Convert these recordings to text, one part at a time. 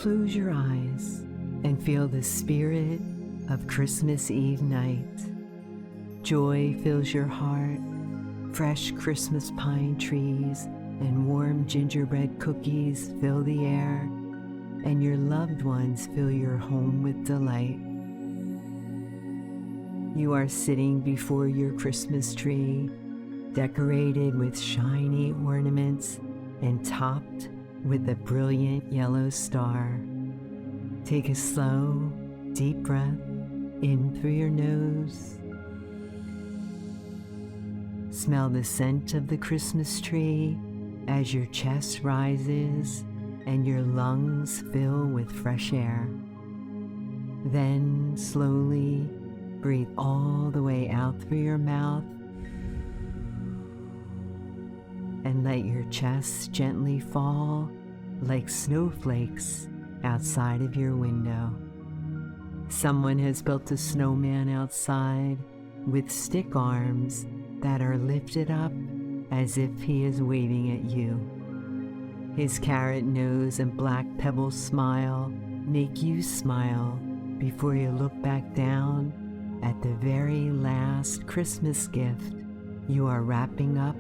close your eyes and feel the spirit of Christmas Eve night. Joy fills your heart, fresh Christmas pine trees and warm gingerbread cookies fill the air, and your loved ones fill your home with delight. You are sitting before your Christmas tree, decorated with shiny ornaments and topped with a brilliant yellow star. Take a slow, deep breath in through your nose. Smell the scent of the Christmas tree as your chest rises and your lungs fill with fresh air. Then slowly breathe all the way out through your mouth and let your chest gently fall like snowflakes outside of your window. Someone has built a snowman outside with stick arms that are lifted up as if he is waving at you. His carrot nose and black pebble smile make you smile before you look back down at the very last Christmas gift you are wrapping up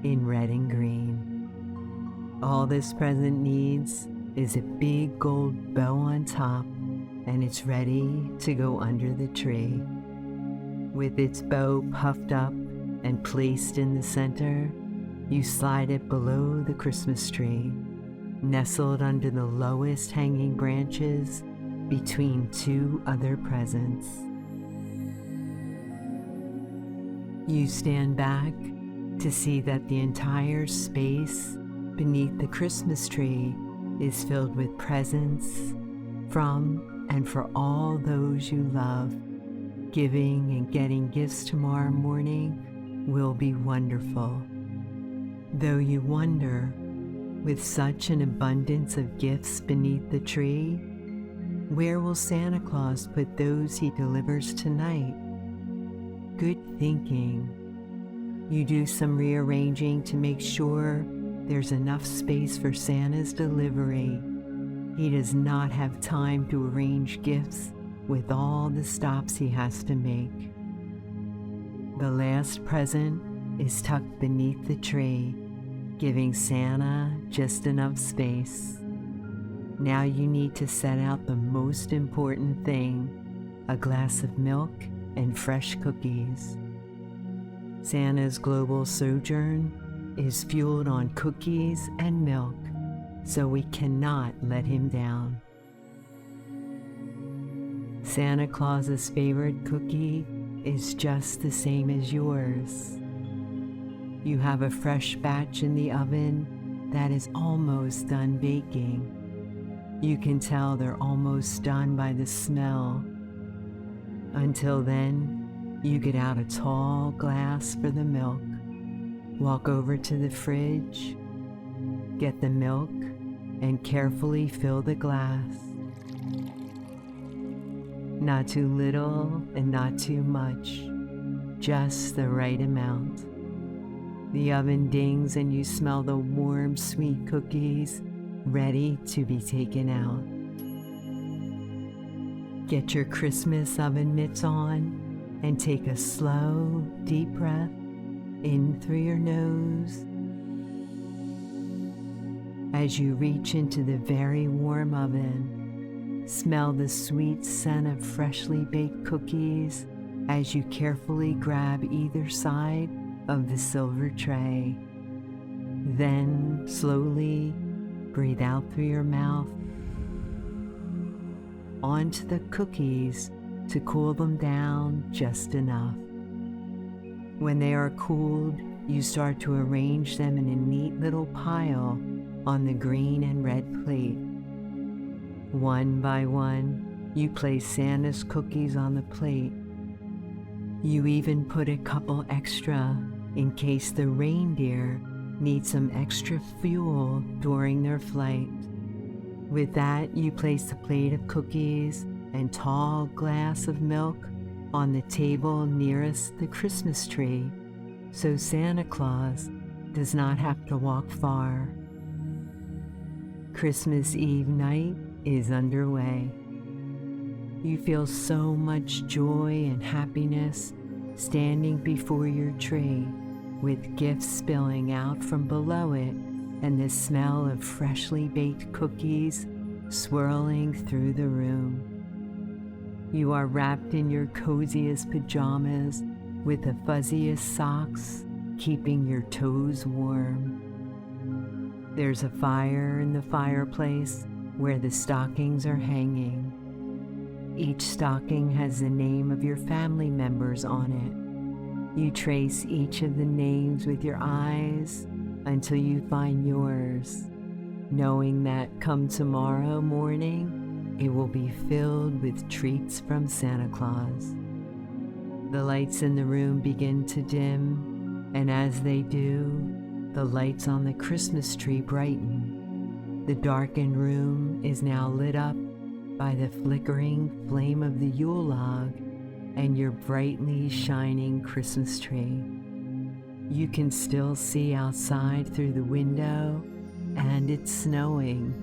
in red and green. All this present needs is a big gold bow on top, and it's ready to go under the tree. With its bow puffed up and placed in the center, you slide it below the Christmas tree, nestled under the lowest hanging branches between two other presents. You stand back to see that the entire space beneath the Christmas tree is filled with presents from and for all those you love. Giving and getting gifts tomorrow morning will be wonderful. Though you wonder, with such an abundance of gifts beneath the tree, where will Santa Claus put those he delivers tonight? Good thinking. You do some rearranging to make sure there's enough space for Santa's delivery. He does not have time to arrange gifts with all the stops he has to make. The last present is tucked beneath the tree, giving Santa just enough space. Now you need to set out the most important thing, a glass of milk and fresh cookies. Santa's global sojourn is fueled on cookies and milk, so we cannot let him down. Santa Claus's favorite cookie is just the same as yours. You have a fresh batch in the oven that is almost done baking. You can tell they're almost done by the smell. Until then, you get out a tall glass for the milk, walk over to the fridge, get the milk, and carefully fill the glass. Not too little and not too much, just the right amount. The oven dings and you smell the warm, sweet cookies ready to be taken out. Get your Christmas oven mitts on and take a slow, deep breath in through your nose. As you reach into the very warm oven, smell the sweet scent of freshly baked cookies as you carefully grab either side of the silver tray. Then slowly breathe out through your mouth onto the cookies to cool them down just enough. When they are cooled, you start to arrange them in a neat little pile on the green and red plate. One by one, you place Santa's cookies on the plate. You even put a couple extra in case the reindeer need some extra fuel during their flight. With that, you place the plate of cookies and tall glass of milk on the table nearest the Christmas tree, so Santa Claus does not have to walk far. Christmas Eve night is underway. You feel so much joy and happiness standing before your tree, with gifts spilling out from below it and the smell of freshly baked cookies swirling through the room. You are wrapped in your coziest pajamas with the fuzziest socks keeping your toes warm. There's a fire in the fireplace where the stockings are hanging. Each stocking has the name of your family members on it. You trace each of the names with your eyes until you find yours, knowing that come tomorrow morning, it will be filled with treats from Santa Claus. The lights in the room begin to dim, and as they do, the lights on the Christmas tree brighten. The darkened room is now lit up by the flickering flame of the Yule log and your brightly shining Christmas tree. You can still see outside through the window, and it's snowing.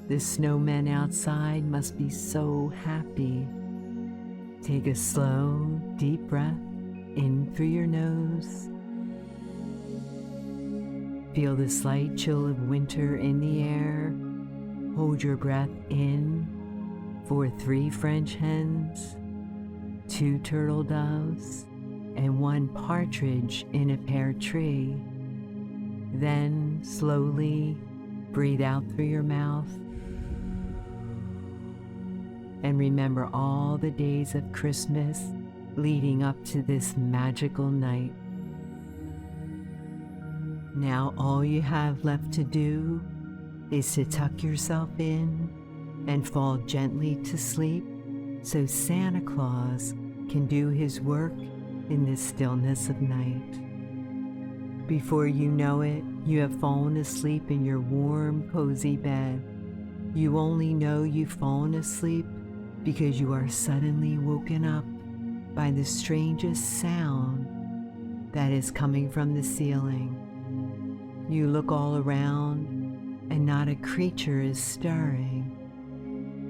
The snowmen outside must be so happy. Take a slow, deep breath in through your nose. Feel the slight chill of winter in the air. Hold your breath in for 3 French hens, 2 turtle doves, and 1 partridge in a pear tree. Then slowly breathe out through your mouth and remember all the days of Christmas leading up to this magical night. Now all you have left to do is to tuck yourself in and fall gently to sleep so Santa Claus can do his work in the stillness of night. Before you know it, you have fallen asleep in your warm, cozy bed. You only know you've fallen asleep because you are suddenly woken up by the strangest sound that is coming from the ceiling. You look all around and not a creature is stirring.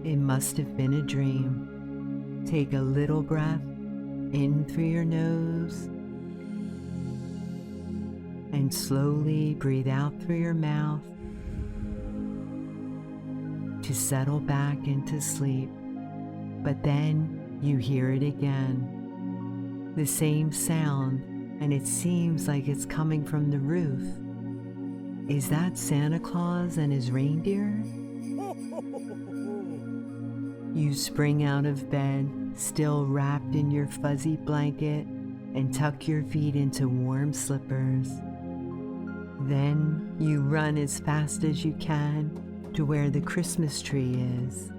It must have been a dream. Take a little breath in through your nose and slowly breathe out through your mouth to settle back into sleep. But then you hear it again. The same sound, and it seems like it's coming from the roof. Is that Santa Claus and his reindeer? You spring out of bed, still wrapped in your fuzzy blanket, and tuck your feet into warm slippers. Then you run as fast as you can to where the Christmas tree is.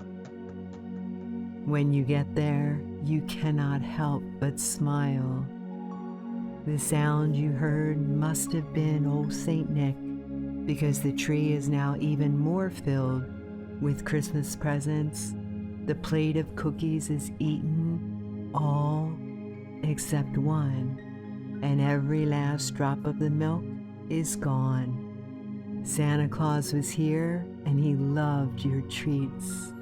When you get there, you cannot help but smile. The sound you heard must have been old Saint Nick, because the tree is now even more filled with Christmas presents. The plate of cookies is eaten, all except one, and every last drop of the milk is gone. Santa Claus was here, and he loved your treats.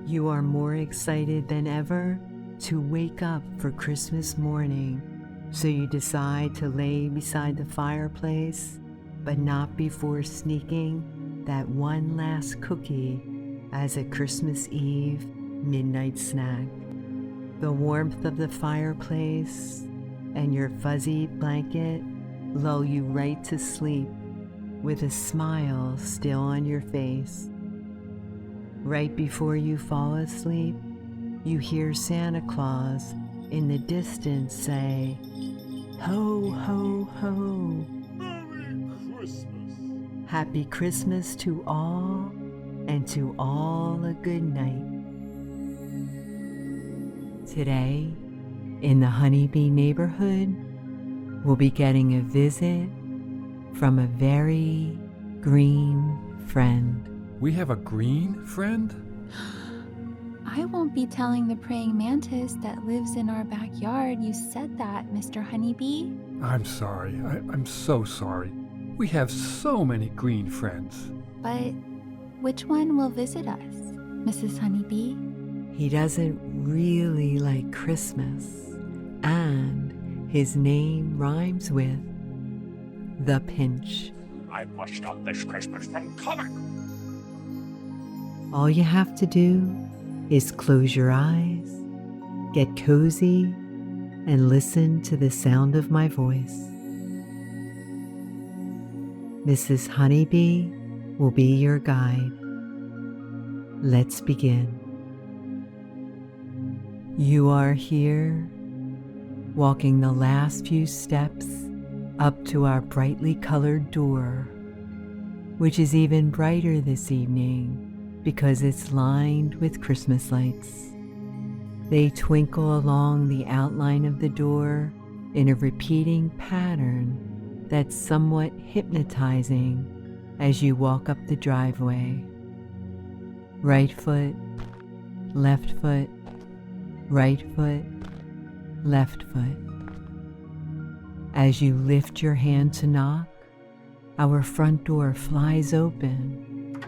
You are more excited than ever to wake up for Christmas morning, so you decide to lay beside the fireplace, but not before sneaking that one last cookie as a Christmas Eve midnight snack. The warmth of the fireplace and your fuzzy blanket lull you right to sleep with a smile still on your face. Right before you fall asleep, you hear Santa Claus in the distance say, "Ho, ho, ho. Merry Christmas." Happy Christmas to all, and to all a good night. Today, in the Honeybee neighborhood, we'll be getting a visit from a very green friend. We have a green friend? I won't be telling the praying mantis that lives in our backyard you said that, Mr. Honeybee. I'm sorry. I'm so sorry. We have so many green friends. But Which one will visit us, Mrs. Honeybee? He doesn't really like Christmas, and his name rhymes with the Pinch. I must stop this Christmas from coming. All you have to do is close your eyes, get cozy, and listen to the sound of my voice. Mrs. Honeybee will be your guide. Let's begin. You are here, walking the last few steps up to our brightly colored door, which is even brighter this evening because it's lined with Christmas lights. They twinkle along the outline of the door in a repeating pattern that's somewhat hypnotizing as you walk up the driveway. Right foot, left foot, right foot, left foot. As you lift your hand to knock, our front door flies open,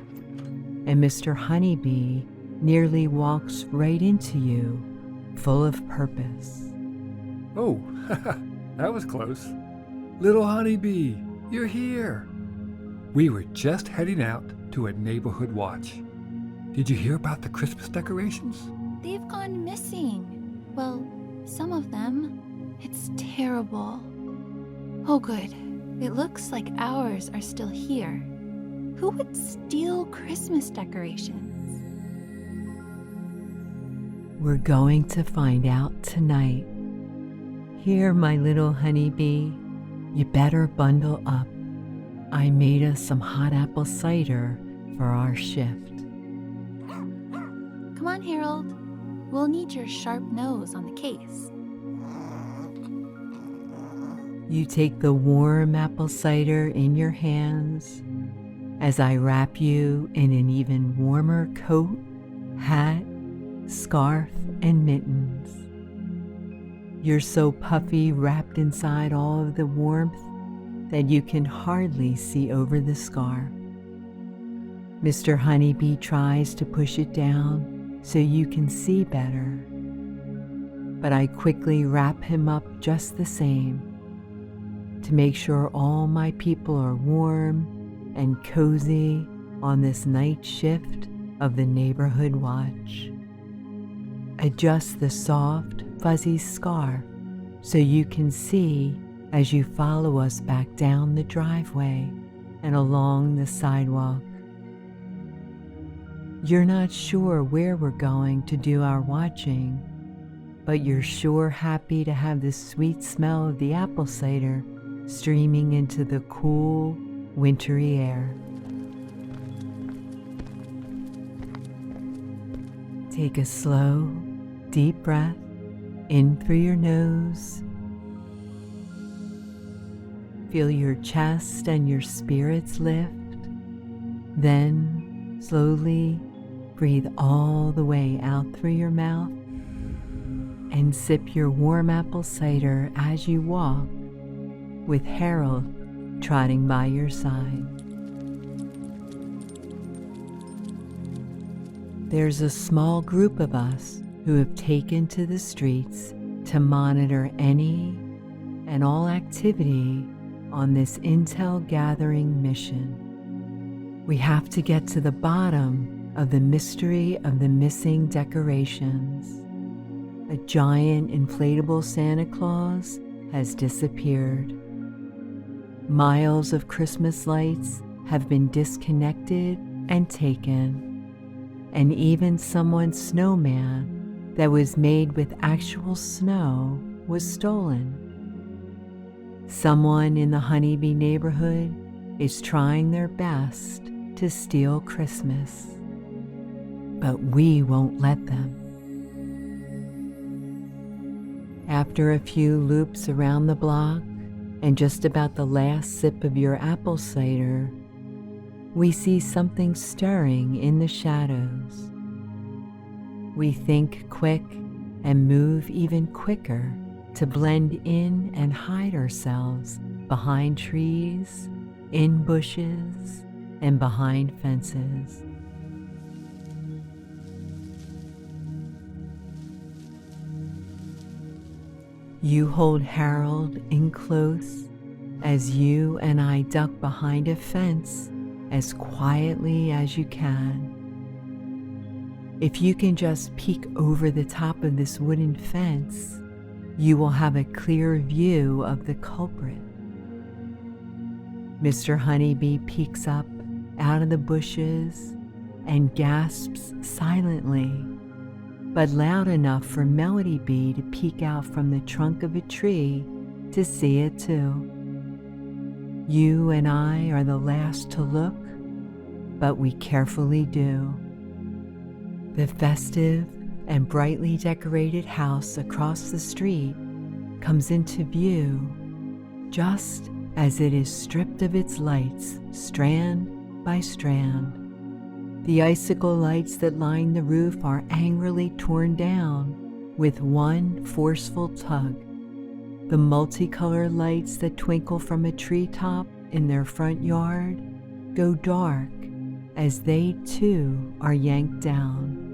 and Mr. Honeybee nearly walks right into you, full of purpose. Oh, that was close. Little Honeybee, you're here. We were just heading out to a neighborhood watch. Did you hear about the Christmas decorations? They've gone missing. Well, some of them. It's terrible. Oh, good. It looks like ours are still here. Who would steal Christmas decorations? We're going to find out tonight. Here, my little honeybee, you better bundle up. I made us some hot apple cider for our shift. Come on, Harold. We'll need your sharp nose on the case. You take the warm apple cider in your hands as I wrap you in an even warmer coat, hat, scarf, and mittens. You're so puffy, wrapped inside all of the warmth that you can hardly see over the scarf. Mr. Honeybee tries to push it down so you can see better, but I quickly wrap him up just the same to make sure all my people are warm and cozy on this night shift of the neighborhood watch. Adjust the soft, fuzzy scarf so you can see as you follow us back down the driveway and along the sidewalk. You're not sure where we're going to do our watching, but you're sure happy to have the sweet smell of the apple cider streaming into the cool, wintry air. Take a slow, deep breath in through your nose. Feel your chest and your spirits lift. Then, slowly breathe all the way out through your mouth and sip your warm apple cider as you walk, with Harold trotting by your side. There's a small group of us who have taken to the streets to monitor any and all activity on this intel gathering mission. We have to get to the bottom of the mystery of the missing decorations. A giant inflatable Santa Claus has disappeared. Miles of Christmas lights have been disconnected and taken. And even someone's snowman that was made with actual snow was stolen. Someone in the Honeybee neighborhood is trying their best to steal Christmas, but we won't let them. After a few loops around the block and just about the last sip of your apple cider, we see something stirring in the shadows. We think quick and move even quicker to blend in and hide ourselves behind trees, in bushes, and behind fences. You hold Harold in close as you and I duck behind a fence as quietly as you can. If you can just peek over the top of this wooden fence, you will have a clear view of the culprit. Mr. Honeybee peeks up out of the bushes and gasps silently, but loud enough for Melody Bee to peek out from the trunk of a tree to see it too. You and I are the last to look, but we carefully do. The festive and brightly decorated house across the street comes into view just as it is stripped of its lights, strand by strand. The icicle lights that line the roof are angrily torn down with one forceful tug. The multicolored lights that twinkle from a treetop in their front yard go dark as they too are yanked down.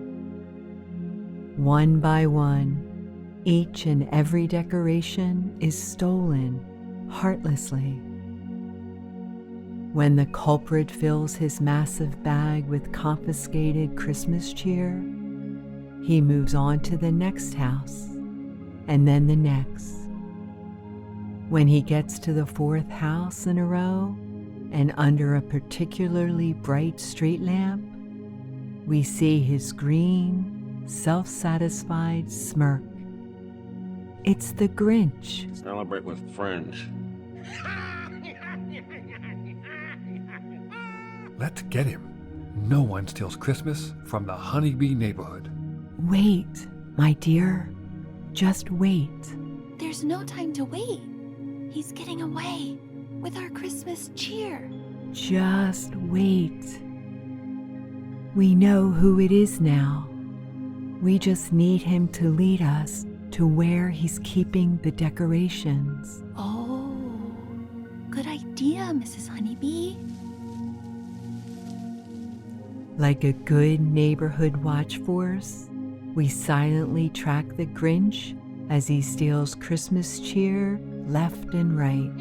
One by one, each and every decoration is stolen heartlessly. When the culprit fills his massive bag with confiscated Christmas cheer, he moves on to the next house and then the next. When he gets to the fourth house in a row and under a particularly bright street lamp, we see his green, self-satisfied smirk. It's the Grinch. Celebrate with friends. Let's get him. No one steals Christmas from the Honeybee neighborhood. Wait, my dear. Just wait. There's no time to wait. He's getting away with our Christmas cheer. Just wait. We know who it is now. We just need him to lead us to where he's keeping the decorations. Oh, good idea, Mrs. Honeybee. Like a good neighborhood watch force, we silently track the Grinch as he steals Christmas cheer left and right.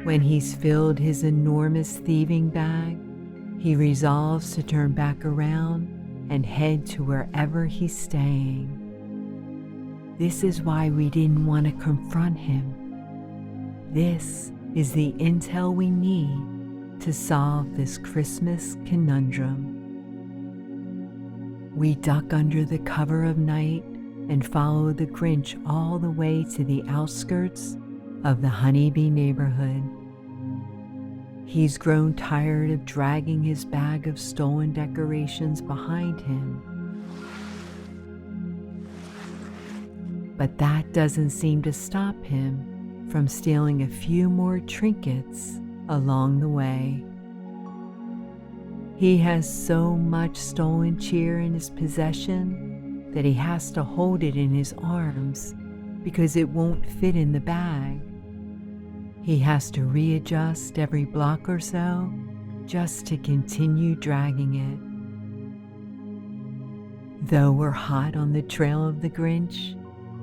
When he's filled his enormous thieving bag, he resolves to turn back around and head to wherever he's staying. This is why we didn't want to confront him. This is the intel we need to solve this Christmas conundrum. We duck under the cover of night and follow the Grinch all the way to the outskirts of the Honeybee neighborhood. He's grown tired of dragging his bag of stolen decorations behind him. But that doesn't seem to stop him from stealing a few more trinkets along the way. He has so much stolen cheer in his possession that he has to hold it in his arms because it won't fit in the bag. He has to readjust every block or so just to continue dragging it. Though we're hot on the trail of the Grinch,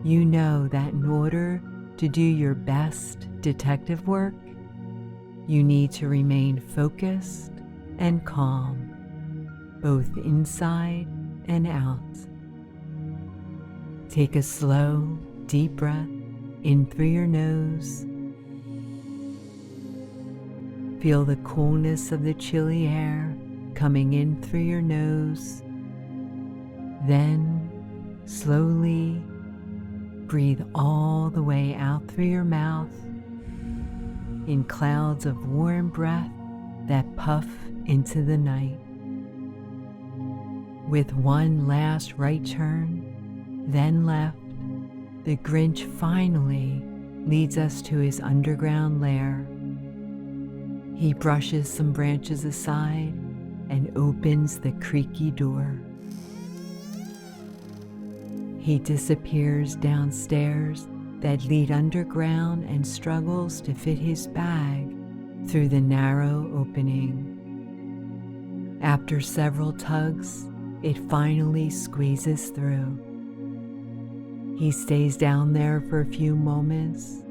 you know that in order to do your best detective work, you need to remain focused and calm, both inside and out. Take a slow, deep breath in through your nose. Feel the coolness of the chilly air coming in through your nose. Then, slowly, breathe all the way out through your mouth in clouds of warm breath that puff into the night. With one last right turn, then left, the Grinch finally leads us to his underground lair. He brushes some branches aside and opens the creaky door. He disappears downstairs that lead underground and struggles to fit his bag through the narrow opening. After several tugs, it finally squeezes through. He stays down there for a few moments,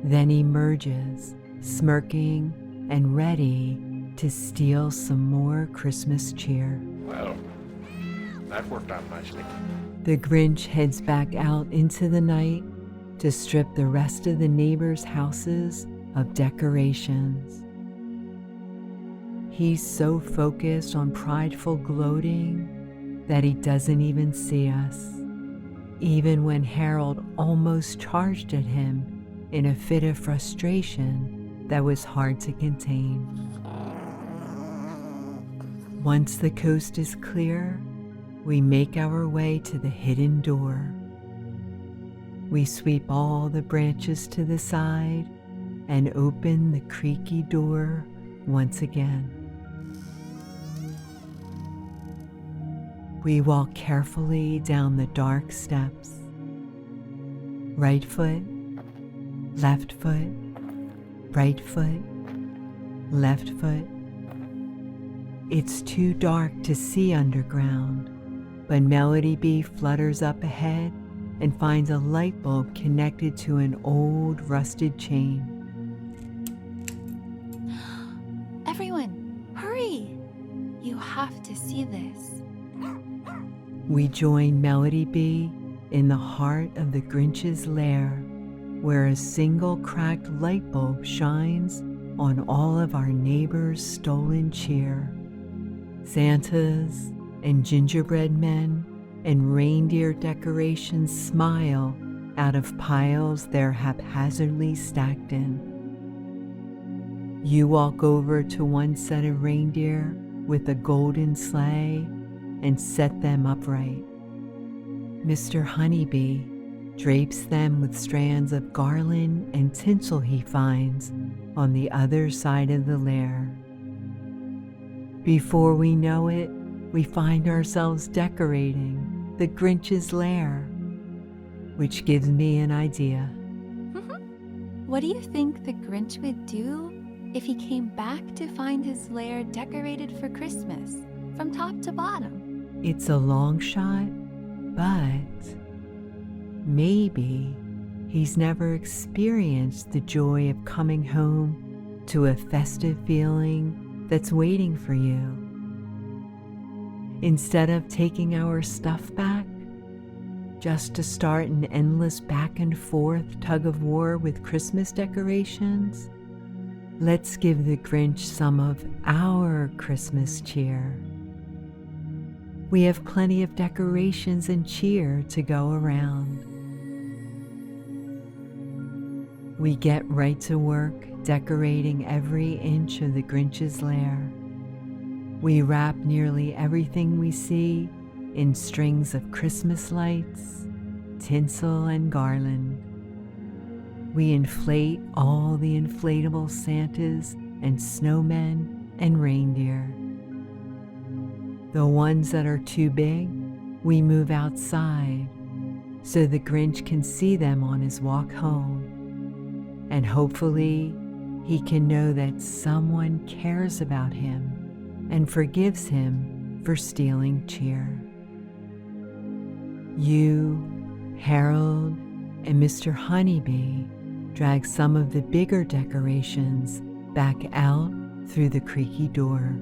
then emerges, smirking and ready to steal some more Christmas cheer. Well, that worked out nicely. The Grinch heads back out into the night to strip the rest of the neighbors' houses of decorations. He's so focused on prideful gloating that he doesn't even see us, even when Harold almost charged at him in a fit of frustration that was hard to contain. Once the coast is clear, we make our way to the hidden door. We sweep all the branches to the side and open the creaky door once again. We walk carefully down the dark steps. Right foot, left foot, right foot, left foot. It's too dark to see underground, but Melody Bee flutters up ahead and finds a light bulb connected to an old rusted chain. Everyone, hurry! You have to see this. We join Melody Bee in the heart of the Grinch's lair, where a single cracked light bulb shines on all of our neighbors' stolen cheer. Santas and gingerbread men and reindeer decorations smile out of piles they're haphazardly stacked in. You walk over to one set of reindeer with a golden sleigh and set them upright. Mr. Honeybee drapes them with strands of garland and tinsel he finds on the other side of the lair. Before we know it, we find ourselves decorating the Grinch's lair, which gives me an idea. What do you think the Grinch would do if he came back to find his lair decorated for Christmas from top to bottom? It's a long shot, but maybe he's never experienced the joy of coming home to a festive feeling that's waiting for you. Instead of taking our stuff back, just to start an endless back and forth tug of war with Christmas decorations, let's give the Grinch some of our Christmas cheer. We have plenty of decorations and cheer to go around. We get right to work decorating every inch of the Grinch's lair. We wrap nearly everything we see in strings of Christmas lights, tinsel, and garland. We inflate all the inflatable Santas and snowmen and reindeer. The ones that are too big, we move outside so the Grinch can see them on his walk home. And hopefully, he can know that someone cares about him and forgives him for stealing cheer. You, Harold, and Mr. Honeybee drag some of the bigger decorations back out through the creaky door,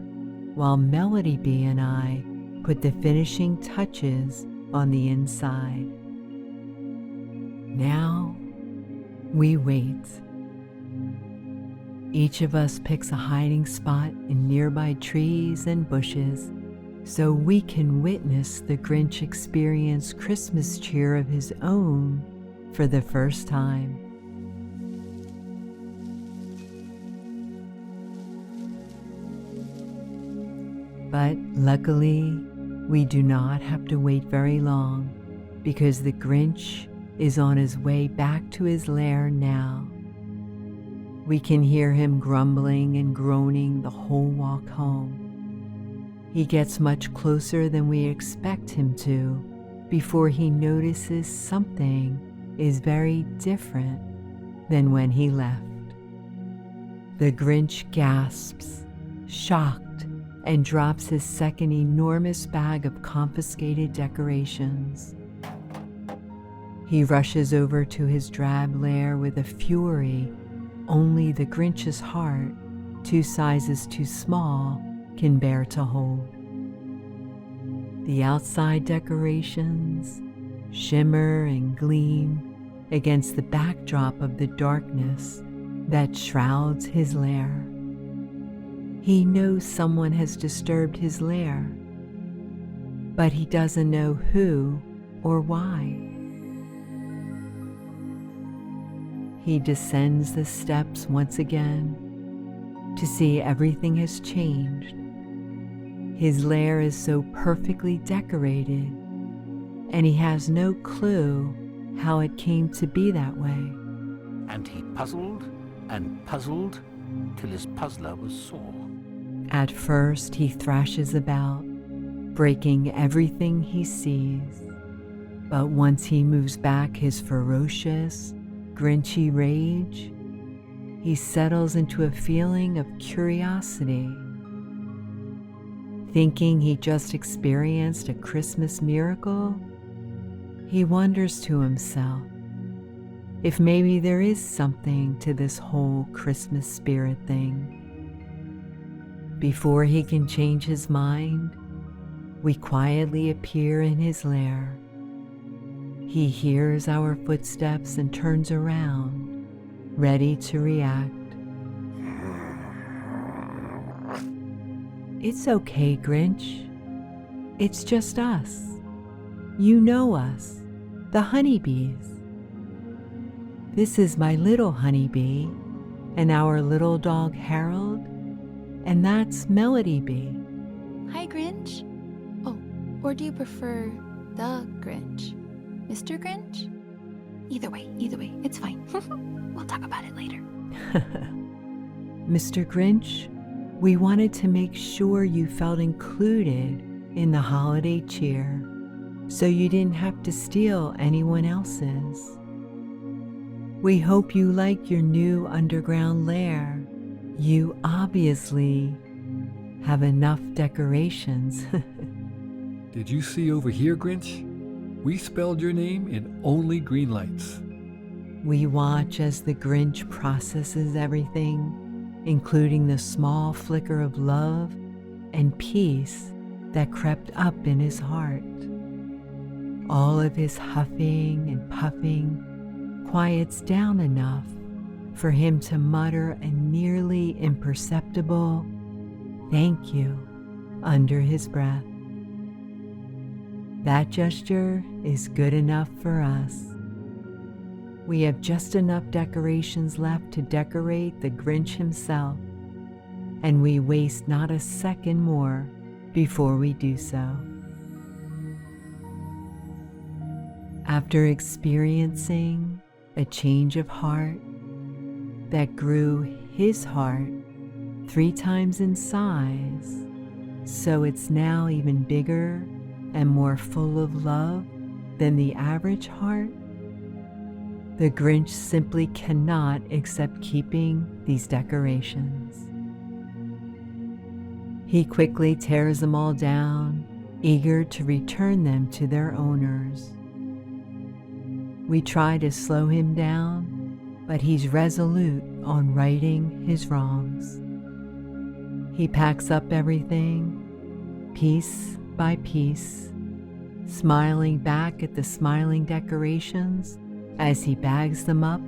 while Melody Bee and I put the finishing touches on the inside. Now, we wait. Each of us picks a hiding spot in nearby trees and bushes so we can witness the Grinch experience Christmas cheer of his own for the first time. But luckily, we do not have to wait very long because the Grinch is on his way back to his lair now. We can hear him grumbling and groaning the whole walk home. He gets much closer than we expect him to before he notices something is very different than when he left. The Grinch gasps, shocked, and drops his second enormous bag of confiscated decorations. He rushes over to his drab lair with a fury only the Grinch's heart, 2 sizes too small, can bear to hold. The outside decorations shimmer and gleam against the backdrop of the darkness that shrouds his lair. He knows someone has disturbed his lair, but he doesn't know who or why. He descends the steps once again to see everything has changed. His lair is so perfectly decorated, and he has no clue how it came to be that way. And he puzzled and puzzled till his puzzler was sore. At first he thrashes about, breaking everything he sees. But once he moves back his ferocious, Grinchy rage, he settles into a feeling of curiosity. Thinking he just experienced a Christmas miracle, he wonders to himself if maybe there is something to this whole Christmas spirit thing. Before he can change his mind, we quietly appear in his lair. He hears our footsteps and turns around, ready to react. It's okay, Grinch. It's just us. You know us, the honeybees. This is my little honeybee, and our little dog Harold, and that's Melody Bee. Hi, Grinch. Oh, or do you prefer the Grinch? Mr. Grinch? Either way, it's fine. We'll talk about it later. Mr. Grinch, we wanted to make sure you felt included in the holiday cheer, so you didn't have to steal anyone else's. We hope you like your new underground lair. You obviously have enough decorations. Did you see over here, Grinch? We spelled your name in only green lights. We watch as the Grinch processes everything, including the small flicker of love and peace that crept up in his heart. All of his huffing and puffing quiets down enough for him to mutter a nearly imperceptible "thank you" under his breath. That gesture is good enough for us. We have just enough decorations left to decorate the Grinch himself, and we waste not a second more before we do so. After experiencing a change of heart that grew his heart 3 times in size, so it's now even bigger and more full of love than the average heart, the Grinch simply cannot accept keeping these decorations. He quickly tears them all down, eager to return them to their owners. We try to slow him down, but he's resolute on righting his wrongs. He packs up everything, piece by piece, smiling back at the smiling decorations as he bags them up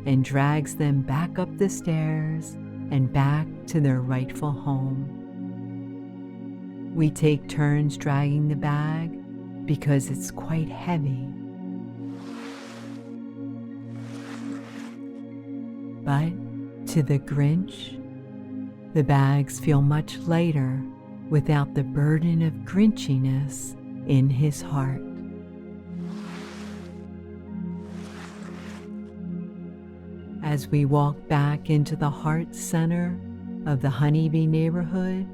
and drags them back up the stairs and back to their rightful home. We take turns dragging the bag because it's quite heavy. But to the Grinch, the bags feel much lighter without the burden of Grinchiness in his heart. As we walk back into the heart center of the Honeybee neighborhood,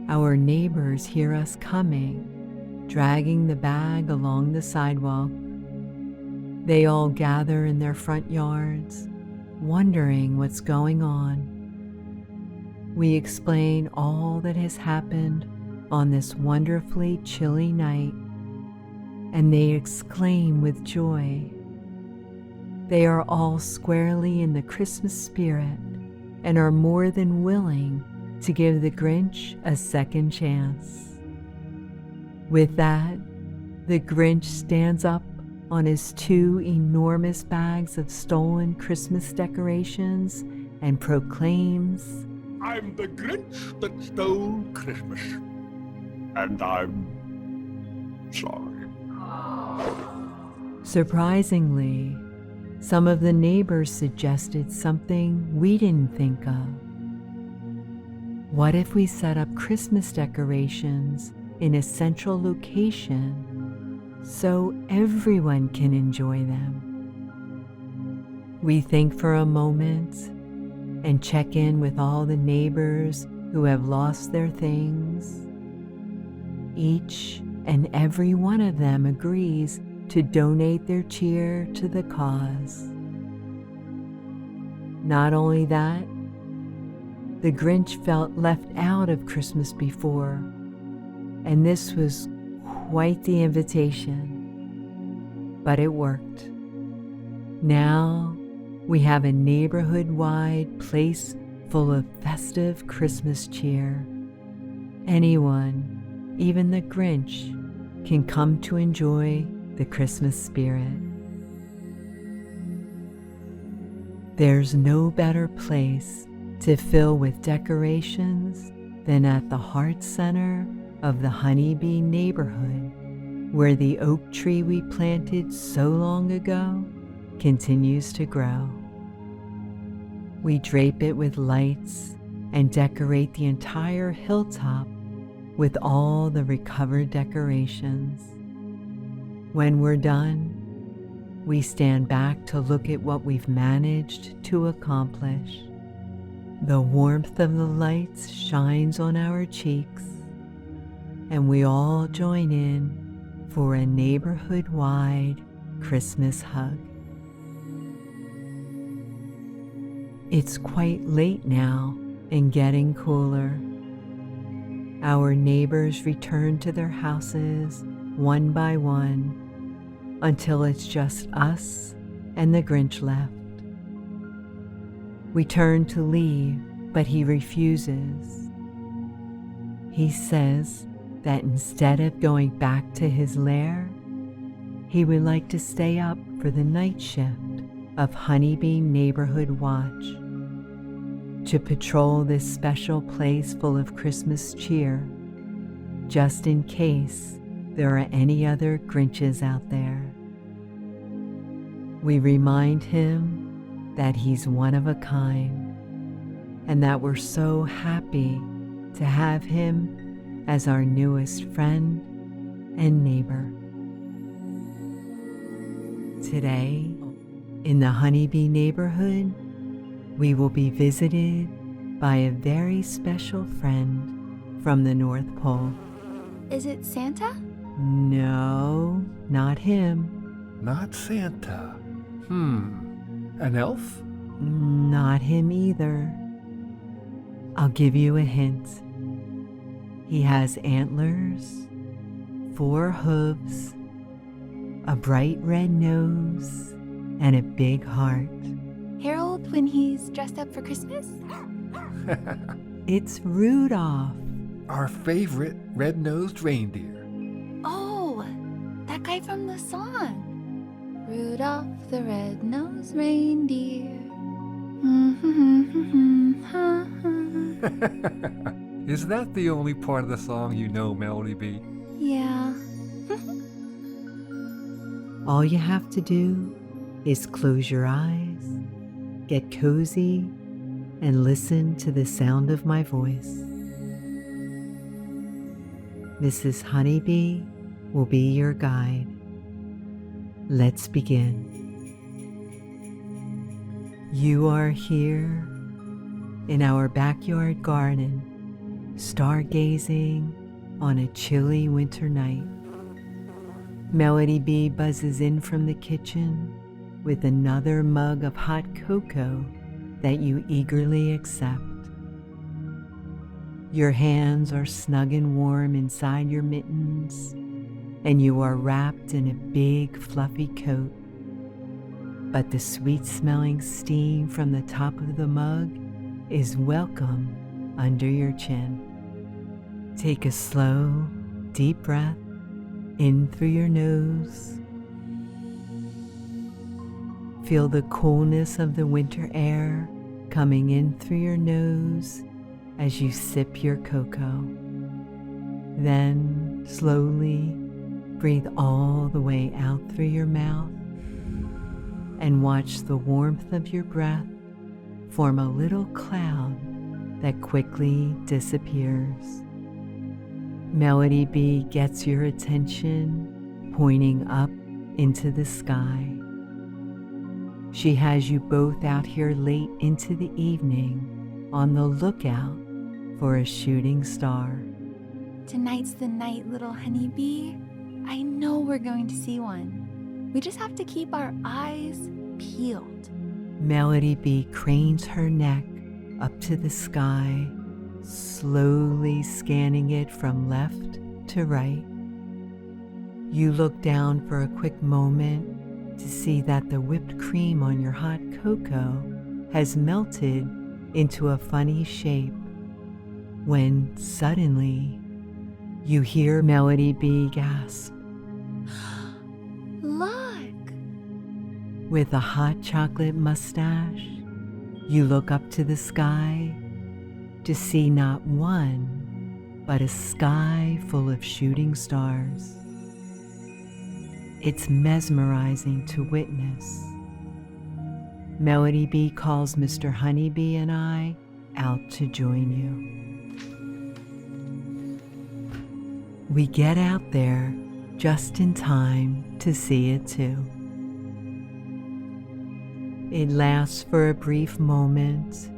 our neighbors hear us coming, dragging the bag along the sidewalk. They all gather in their front yards, wondering what's going on. We explain all that has happened on this wonderfully chilly night, and they exclaim with joy, They are all squarely in the Christmas spirit and are more than willing to give the Grinch a second chance. With that, the Grinch stands up on his 2 enormous bags of stolen Christmas decorations and proclaims, I'm the Grinch that stole Christmas. And I'm sorry. Surprisingly, some of the neighbors suggested something we didn't think of. What if we set up Christmas decorations in a central location so everyone can enjoy them? We think for a moment and check in with all the neighbors who have lost their things. Each and every one of them agrees to donate their cheer to the cause. Not only that, the Grinch felt left out of Christmas before, and this was quite the invitation, but it worked. Now we have a neighborhood-wide place full of festive Christmas cheer. Anyone, even the Grinch, can come to enjoy the Christmas spirit. There's no better place to fill with decorations than at the heart center of the Honeybee neighborhood, where the oak tree we planted so long ago continues to grow. We drape it with lights and decorate the entire hilltop with all the recovered decorations. When we're done, we stand back to look at what we've managed to accomplish. The warmth of the lights shines on our cheeks, and we all join in for a neighborhood-wide Christmas hug. It's quite late now and getting cooler. Our neighbors return to their houses one by one until it's just us and the Grinch left. We turn to leave, but he refuses. He says that instead of going back to his lair, he would like to stay up for the night shift of Honeybee Neighborhood Watch, to patrol this special place full of Christmas cheer, just in case there are any other Grinches out there. We remind him that he's one of a kind, and that we're so happy to have him as our newest friend and neighbor. Today, in the Honeybee neighborhood, we will be visited by a very special friend from the North Pole. Is it Santa? No, not him. Not Santa. An elf? Not him either. I'll give you a hint. He has antlers, 4 hooves, a bright red nose, and a big heart. Harold when he's dressed up for Christmas? It's Rudolph. Our favorite red-nosed reindeer. Oh, that guy from the song. Rudolph the red-nosed reindeer. Is that the only part of the song you know, Melody B? Yeah. All you have to do is close your eyes, get cozy, and listen to the sound of my voice. Mrs. Honeybee will be your guide. Let's begin. You are here in our backyard garden, stargazing on a chilly winter night. Melody B buzzes in from the kitchen with another mug of hot cocoa that you eagerly accept. Your hands are snug and warm inside your mittens, and you are wrapped in a big fluffy coat. but the sweet-smelling steam from the top of the mug is welcome under your chin. Take a slow, deep breath in through your nose. Feel the coolness of the winter air coming in through your nose as you sip your cocoa. Then slowly breathe all the way out through your mouth and watch the warmth of your breath form a little cloud that quickly disappears. Melody Bee gets your attention, pointing up into the sky. She has you both out here late into the evening on the lookout for a shooting star. Tonight's the night, little honeybee. I know we're going to see one. We just have to keep our eyes peeled. Melody Bee cranes her neck up to the sky, slowly scanning it from left to right. You look down for a quick moment to see that the whipped cream on your hot cocoa has melted into a funny shape, when suddenly you hear Melody Bee gasp. Look! With a hot chocolate mustache, you look up to the sky to see not one, but a sky full of shooting stars. It's mesmerizing to witness. Melody Bee calls Mr. Honeybee and I out to join you. We get out there just in time to see it too. It lasts for a brief moment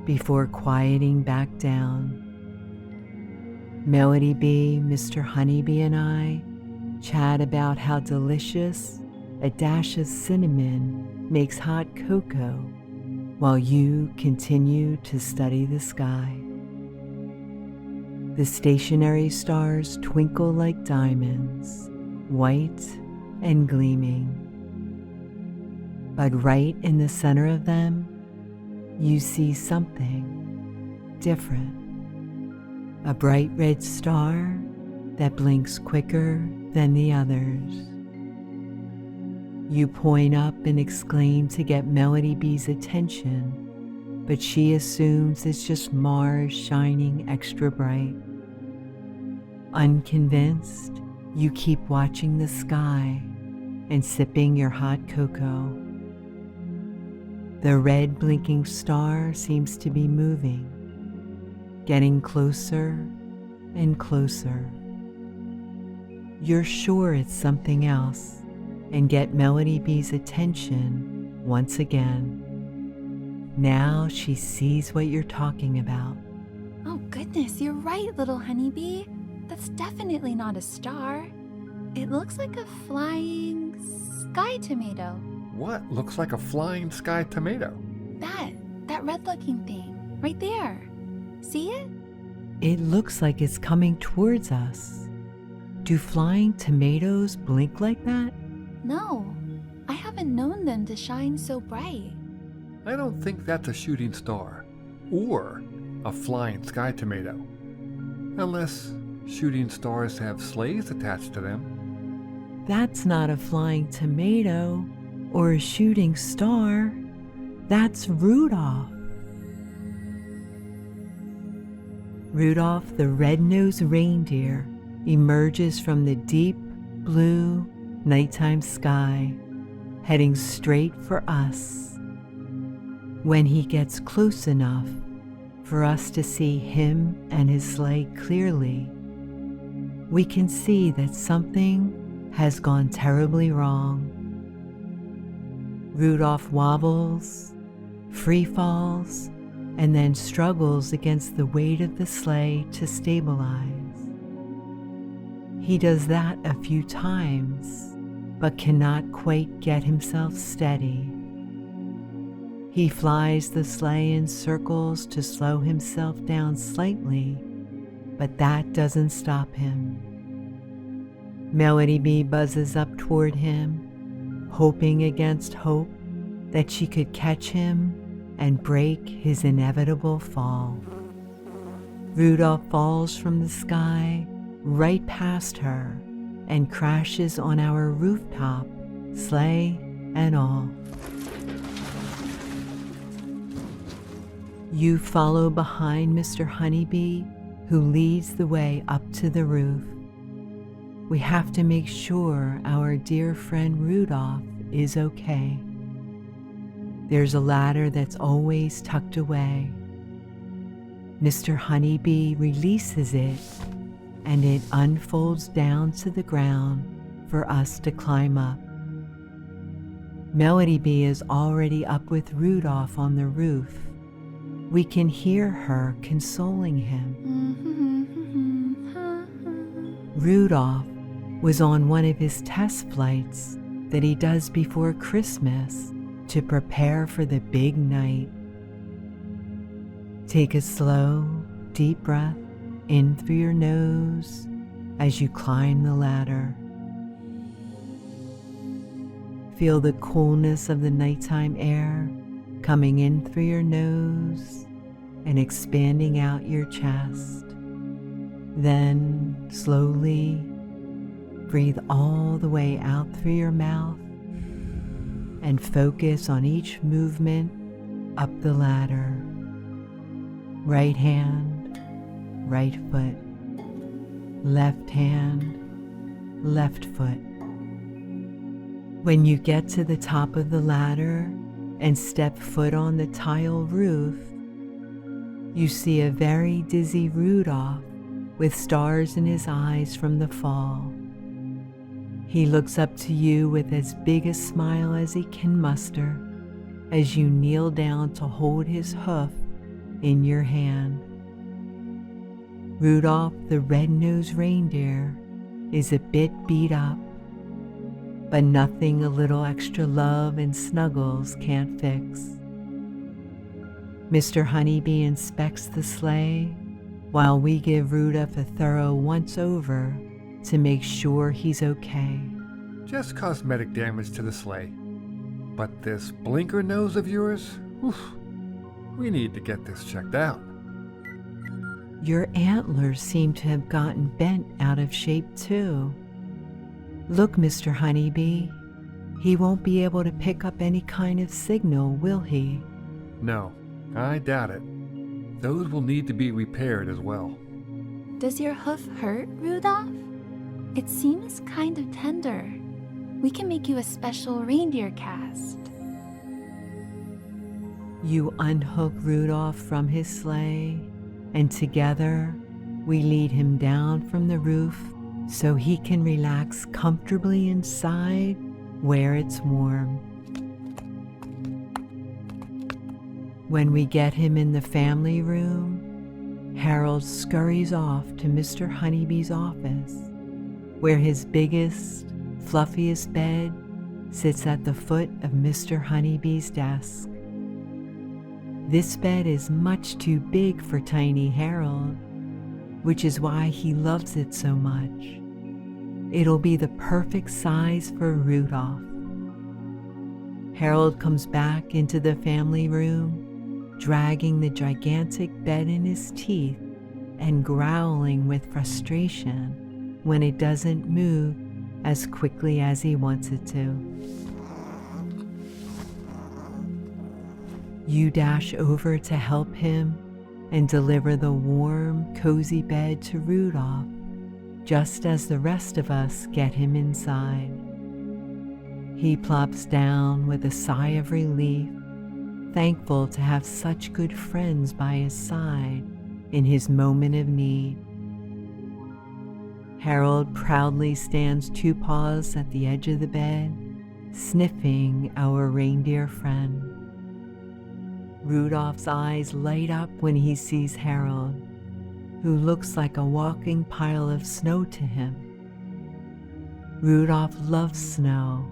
before quieting back down. Melody Bee, Mr. Honeybee, and I chat about how delicious a dash of cinnamon makes hot cocoa while you continue to study the sky. The stationary stars twinkle like diamonds, white and gleaming. But right in the center of them, you see something different. A bright red star that blinks quicker than the others. You point up and exclaim to get Melody Bee's attention, but she assumes it's just Mars shining extra bright. Unconvinced, you keep watching the sky and sipping your hot cocoa. The red blinking star seems to be moving, getting closer and closer. You're sure it's something else and get Melody Bee's attention once again. Now she sees what you're talking about. Oh goodness, you're right, little honeybee. That's definitely not a star. It looks like a flying sky tomato. What looks like a flying sky tomato? That red-looking thing, right there. See it? It looks like it's coming towards us. Do flying tomatoes blink like that? No, I haven't known them to shine so bright. I don't think that's a shooting star or a flying sky tomato. Unless shooting stars have sleighs attached to them. That's not a flying tomato or a shooting star. That's Rudolph. Rudolph the red-nosed reindeer emerges from the deep blue nighttime sky, heading straight for us. When he gets close enough for us to see him and his sleigh clearly, we can see that something has gone terribly wrong. Rudolph wobbles, free falls, and then struggles against the weight of the sleigh to stabilize. He does that a few times, but cannot quite get himself steady. He flies the sleigh in circles to slow himself down slightly, but that doesn't stop him. Melody Bee buzzes up toward him, hoping against hope that she could catch him and break his inevitable fall. Rudolph falls from the sky right past her and crashes on our rooftop, sleigh and all. You follow behind Mr. Honeybee, who leads the way up to the roof. We have to make sure our dear friend Rudolph is okay. There's a ladder that's always tucked away. Mr. Honeybee releases it, and it unfolds down to the ground for us to climb up. Melody Bee is already up with Rudolph on the roof. We can hear her consoling him. Rudolph was on one of his test flights that he does before Christmas to prepare for the big night. Take a slow, deep breath in through your nose as you climb the ladder. Feel the coolness of the nighttime air coming in through your nose and expanding out your chest. Then slowly breathe all the way out through your mouth and focus on each movement up the ladder. Right hand, right foot. Left hand, left foot. When you get to the top of the ladder and step foot on the tile roof, you see a very dizzy Rudolph with stars in his eyes from the fall. He looks up to you with as big a smile as he can muster as you kneel down to hold his hoof in your hand. Rudolph the red-nosed reindeer is a bit beat up, but nothing a little extra love and snuggles can't fix. Mr. Honeybee inspects the sleigh while we give Rudolph a thorough once-over to make sure he's okay. Just cosmetic damage to the sleigh. But this blinker nose of yours, we need to get this checked out. Your antlers seem to have gotten bent out of shape too. Look, Mr. Honeybee, he won't be able to pick up any kind of signal, will he? No, I doubt it. Those will need to be repaired as well. Does your hoof hurt, Rudolph? It seems kind of tender. We can make you a special reindeer cast. You unhook Rudolph from his sleigh, and together we lead him down from the roof so he can relax comfortably inside where it's warm. When we get him in the family room, Harold scurries off to Mr. Honeybee's office, where his biggest, fluffiest bed sits at the foot of Mr. Honeybee's desk. This bed is much too big for tiny Harold, which is why he loves it so much. It'll be the perfect size for Rudolph. Harold comes back into the family room, dragging the gigantic bed in his teeth and growling with frustration when it doesn't move as quickly as he wants it to. You dash over to help him and deliver the warm, cozy bed to Rudolph, just as the rest of us get him inside. He plops down with a sigh of relief, thankful to have such good friends by his side in his moment of need. Harold proudly stands two paws at the edge of the bed, sniffing our reindeer friend. Rudolph's eyes light up when he sees Harold, who looks like a walking pile of snow to him. Rudolph loves snow,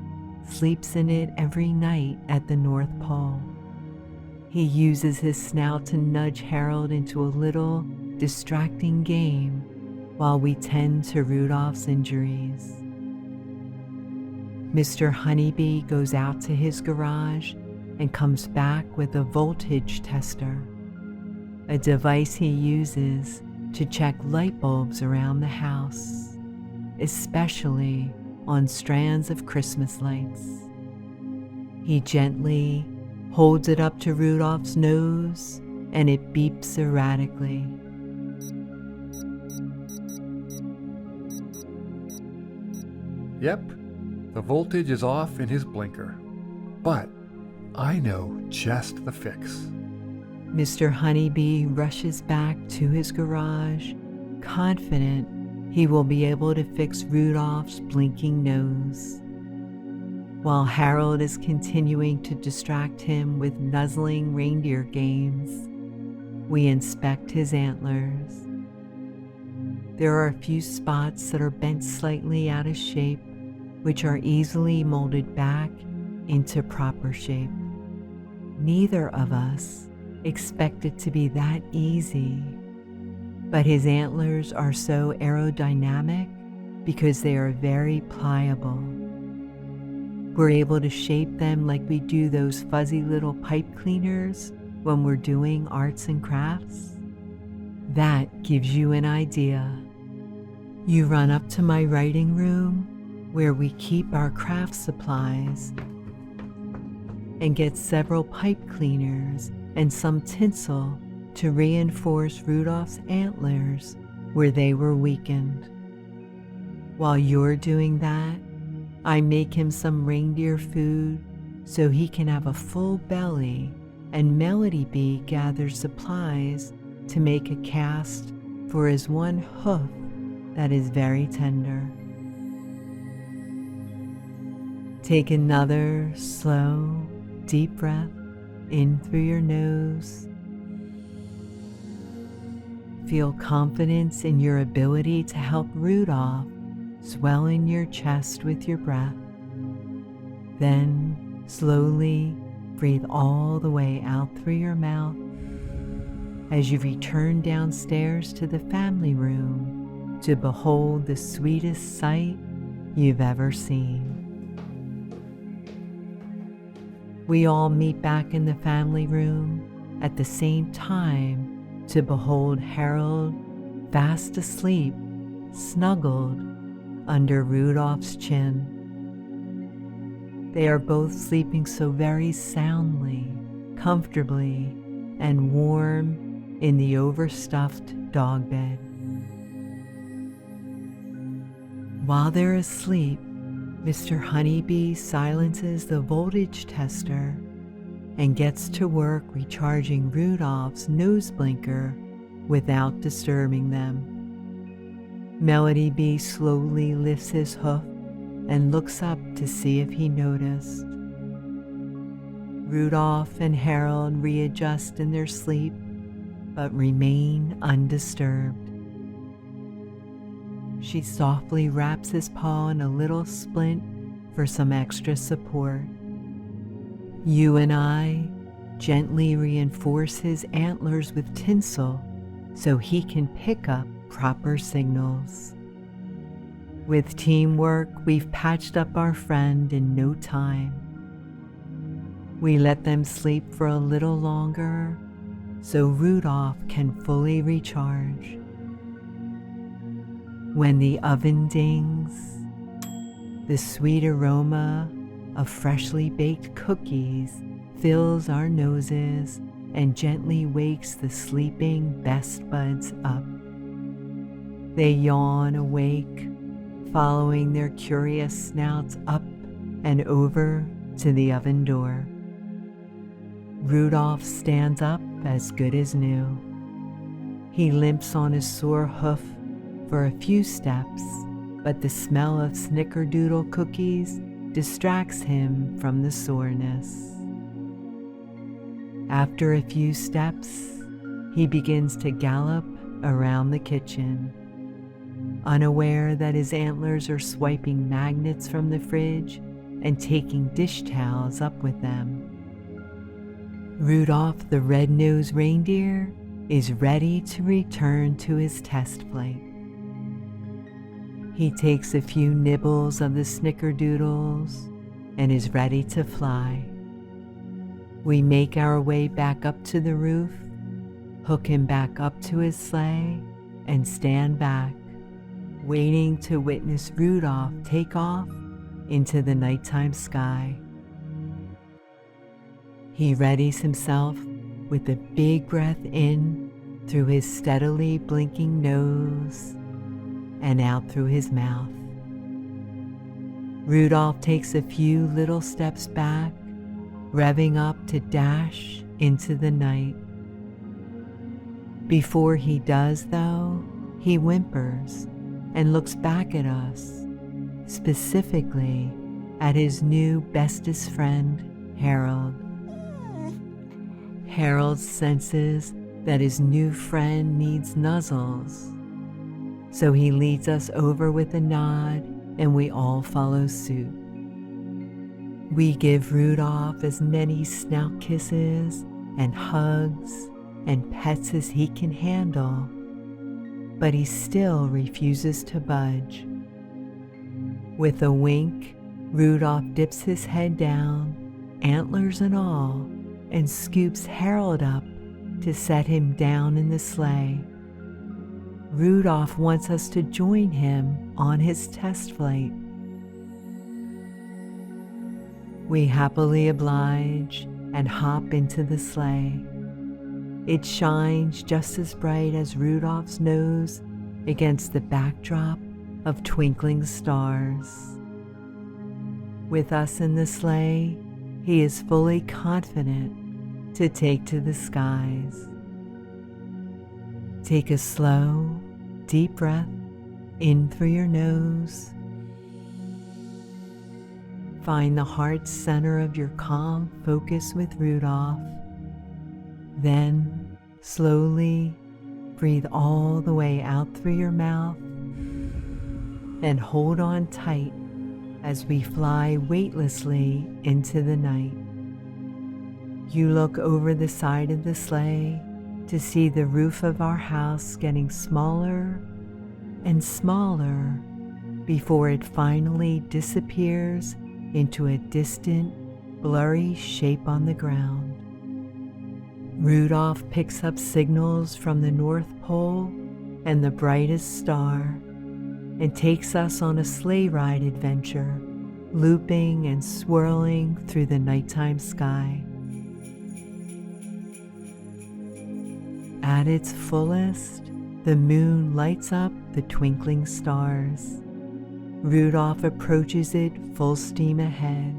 sleeps in it every night at the North Pole. He uses his snout to nudge Harold into a little, distracting game while we tend to Rudolph's injuries. Mr. Honeybee goes out to his garage and comes back with a voltage tester, a device he uses to check light bulbs around the house, especially on strands of Christmas lights. He gently holds it up to Rudolph's nose and it beeps erratically. Yep, the voltage is off in his blinker. But I know just the fix. Mr. Honeybee rushes back to his garage, confident he will be able to fix Rudolph's blinking nose. While Harold is continuing to distract him with nuzzling reindeer games, we inspect his antlers. There are a few spots that are bent slightly out of shape, which are easily molded back into proper shape. Neither of us expect it to be that easy, but his antlers are so aerodynamic because they are very pliable. We're able to shape them like we do those fuzzy little pipe cleaners when we're doing arts and crafts. That gives you an idea. You run up to my writing room where we keep our craft supplies and get several pipe cleaners and some tinsel to reinforce Rudolph's antlers where they were weakened. While you're doing that, I make him some reindeer food so he can have a full belly, and Melody Bee gathers supplies to make a cast for his one hoof that is very tender. Take another slow, deep breath in through your nose. Feel confidence in your ability to help Rudolph swell in your chest with your breath. Then slowly breathe all the way out through your mouth as you return downstairs to the family room to behold the sweetest sight you've ever seen. We all meet back in the family room at the same time to behold Harold fast asleep, snuggled under Rudolph's chin. They are both sleeping so very soundly, comfortably, and warm in the overstuffed dog bed. While they're asleep, Mr. Honeybee silences the voltage tester and gets to work recharging Rudolph's nose blinker without disturbing them. Melody Bee slowly lifts his hoof and looks up to see if he noticed. Rudolph and Harold readjust in their sleep, but remain undisturbed. She softly wraps his paw in a little splint for some extra support. You and I gently reinforce his antlers with tinsel so he can pick up proper signals. With teamwork, we've patched up our friend in no time. We let them sleep for a little longer so Rudolph can fully recharge. When the oven dings, the sweet aroma of freshly baked cookies fills our noses and gently wakes the sleeping best buds up. They yawn awake, following their curious snouts up and over to the oven door. Rudolph stands up as good as new. He limps on his sore hoof for a few steps, but the smell of snickerdoodle cookies distracts him from the soreness. After a few steps, he begins to gallop around the kitchen, unaware that his antlers are swiping magnets from the fridge and taking dish towels up with them. Rudolph the red-nosed reindeer is ready to return to his test flight. He takes a few nibbles of the snickerdoodles and is ready to fly. We make our way back up to the roof, hook him back up to his sleigh, and stand back, waiting to witness Rudolph take off into the nighttime sky. He readies himself with a big breath in through his steadily blinking nose and out through his mouth. Rudolph takes a few little steps back, revving up to dash into the night. Before he does, though, he whimpers and looks back at us, specifically at his new bestest friend, Harold. Harold senses that his new friend needs nuzzles, so he leads us over with a nod and we all follow suit. We give Rudolph as many snout kisses and hugs and pets as he can handle, but he still refuses to budge. With a wink, Rudolph dips his head down, antlers and all, and scoops Harold up to set him down in the sleigh. Rudolph wants us to join him on his test flight. We happily oblige and hop into the sleigh. It shines just as bright as Rudolph's nose against the backdrop of twinkling stars. With us in the sleigh, he is fully confident to take to the skies. Take a slow, deep breath in through your nose. Find the heart center of your calm focus with Rudolph. Then, slowly breathe all the way out through your mouth and hold on tight as we fly weightlessly into the night. You look over the side of the sleigh to see the roof of our house getting smaller and smaller before it finally disappears into a distant, blurry shape on the ground. Rudolph picks up signals from the North Pole and the brightest star and takes us on a sleigh ride adventure, looping and swirling through the nighttime sky. At its fullest, the moon lights up the twinkling stars. Rudolph approaches it full steam ahead.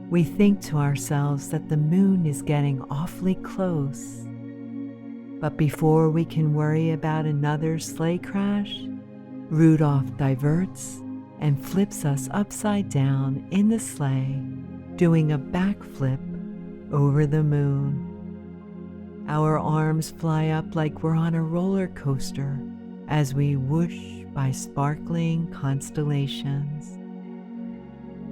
We think to ourselves that the moon is getting awfully close. But before we can worry about another sleigh crash, Rudolph diverts and flips us upside down in the sleigh, doing a backflip over the moon. Our arms fly up like we're on a roller coaster as we whoosh by sparkling constellations.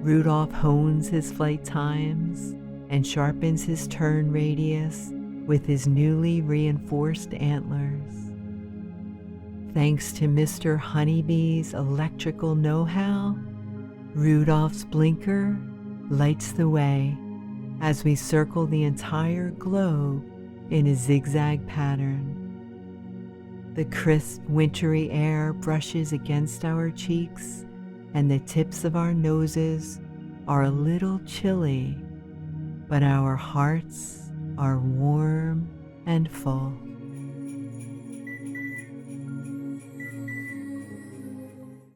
Rudolph hones his flight times and sharpens his turn radius with his newly reinforced antlers. Thanks to Mr. Honeybee's electrical know-how, Rudolph's blinker lights the way as we circle the entire globe in a zigzag pattern. The crisp, wintry air brushes against our cheeks, and the tips of our noses are a little chilly, but our hearts are warm and full.